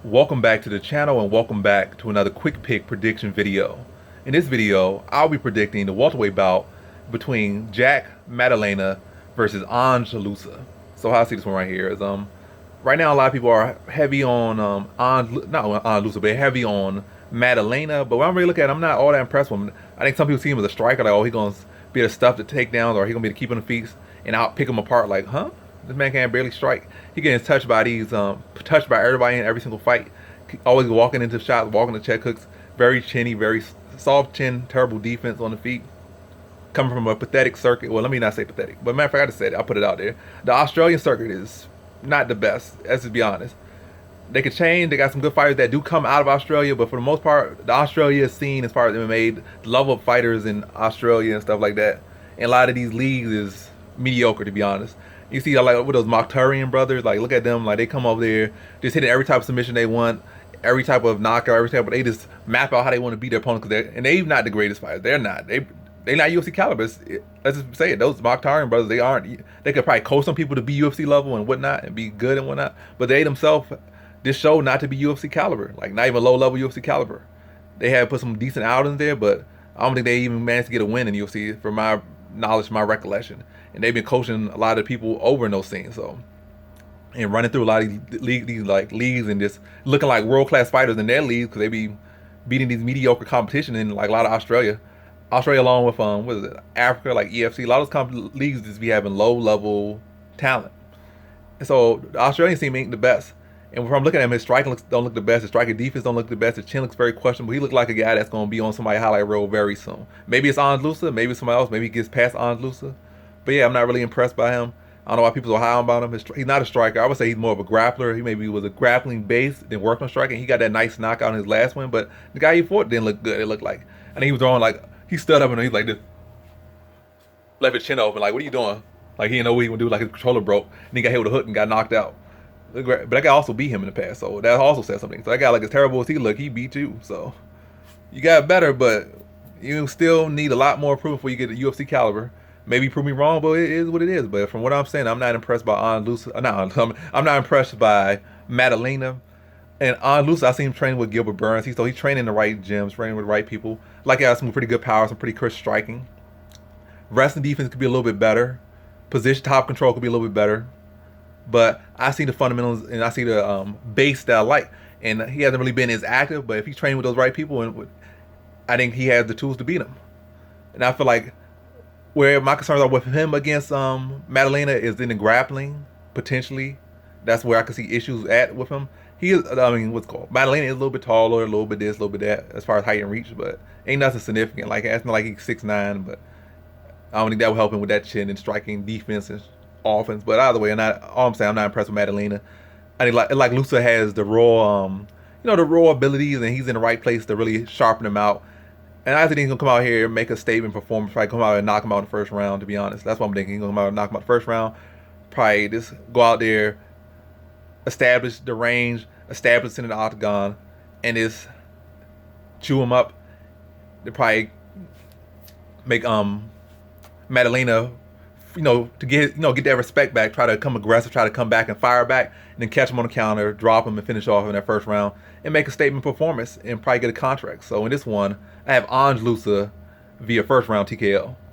Welcome back to the channel and welcome back to another quick pick prediction video. In this video, I'll be predicting the welterweight bout between Jack Maddalena versus Ange Loosa. So how I see this one right here is right now a lot of people are heavy on not on Loosa, but heavy on Maddalena. But when I'm really looking at it, I'm not all that impressed with him. I think some people see him as a striker, like, oh, he's gonna be the stuff to take down, or he's gonna be the keep on the feet, and I'll pick him apart like, huh? This man can't barely strike. He getting touched by touched by everybody in every single fight. Always walking into shots, walking to check hooks. Very chinny, very soft chin, terrible defense on the feet. Coming from a pathetic circuit. Well, let me not say pathetic, but matter of fact, I just said it. I'll put it out there. The Australian circuit is not the best, let's just be honest. They could change. They got some good fighters that do come out of Australia, but for the most part, the Australia scene as far as MMA, the level of fighters in Australia and stuff like that, and a lot of these leagues is mediocre, to be honest. You see, like with those Mokhtarian brothers, like look at them, like they come over there, just hitting every type of submission they want, every type of knockout, every type, but they just map out how they want to beat their opponent. And they're not the greatest fighters. They're not. They're not UFC caliber. Let's just say it. Those Mokhtarian brothers, they aren't. They could probably coach some people to be UFC level and whatnot and be good and whatnot, but they themselves just show not to be UFC caliber, like not even low level UFC caliber. They have put some decent outings there, but I don't think they even managed to get a win in UFC, from my knowledge, my recollection. And they've been coaching a lot of people over in those scenes, so, and running through a lot of these leagues and just looking like world class fighters in their leagues, because they be beating these mediocre competition in like a lot of Australia along with what is it, Africa, like EFC. A lot of those leagues just be having low level talent, and so the Australian team ain't the best. And from looking at him, his striking don't look the best. His striking defense don't look the best. His chin looks very questionable. He looks like a guy that's going to be on somebody's highlight reel very soon. Maybe it's Ange Loosa. Maybe it's somebody else. Maybe he gets past Ange Loosa. But yeah, I'm not really impressed by him. I don't know why people are high about him. He's not a striker. I would say he's more of a grappler. He maybe was a grappling base, then worked on striking. He got that nice knockout in his last one, but the guy he fought didn't look good. It looked like, and he was throwing like, he stood up and he's like this, left his chin open, like, what are you doing? Like he didn't know what he would do. Like his controller broke, and he got hit with a hook and got knocked out. But that guy also beat him in the past, so that also says something. So that guy, like, as terrible as he look, he beat you. So you got better, but you still need a lot more proof before you get a UFC caliber. Maybe prove me wrong, but it is what it is. But from what I'm saying, I'm not impressed by Ange Loosa. No, I'm not impressed by Maddalena. And Ange Loosa, I see him training with Gilbert Burns. He's training in the right gyms, training with the right people. Like, he has some pretty good power, some pretty crisp striking. Wrestling defense could be a little bit better. Position top control could be a little bit better. But I see the fundamentals and I see the base that I like. And he hasn't really been as active, but if he's training with those right people, and I think he has the tools to beat him. And I feel like where my concerns are with him against Maddalena is in the grappling, potentially. That's where I can see issues at with him. He is, I mean, what's called, Maddalena is a little bit taller, a little bit this, a little bit that, as far as height and reach, but ain't nothing significant. Like, it's not like he's 6'9", but I don't think that will help him with that chin and striking defense and offense. But either way, all I'm saying, I'm not impressed with Maddalena. I think like Loosa has the raw, the raw abilities, and he's in the right place to really sharpen him out. And I think he's gonna come out here and make a statement performance. Probably come out and knock him out in the first round. To be honest, that's what I'm thinking. He's gonna come out and knock him out in the first round. Probably just go out there, establish the range, establish in the octagon, and just chew him up. They probably make Maddalena, to get that respect back, try to come aggressive, try to come back and fire back, and then catch him on the counter, drop him, and finish off in that first round, and make a statement performance, and probably get a contract. So in this one, I have Ange Loosa via first round TKO.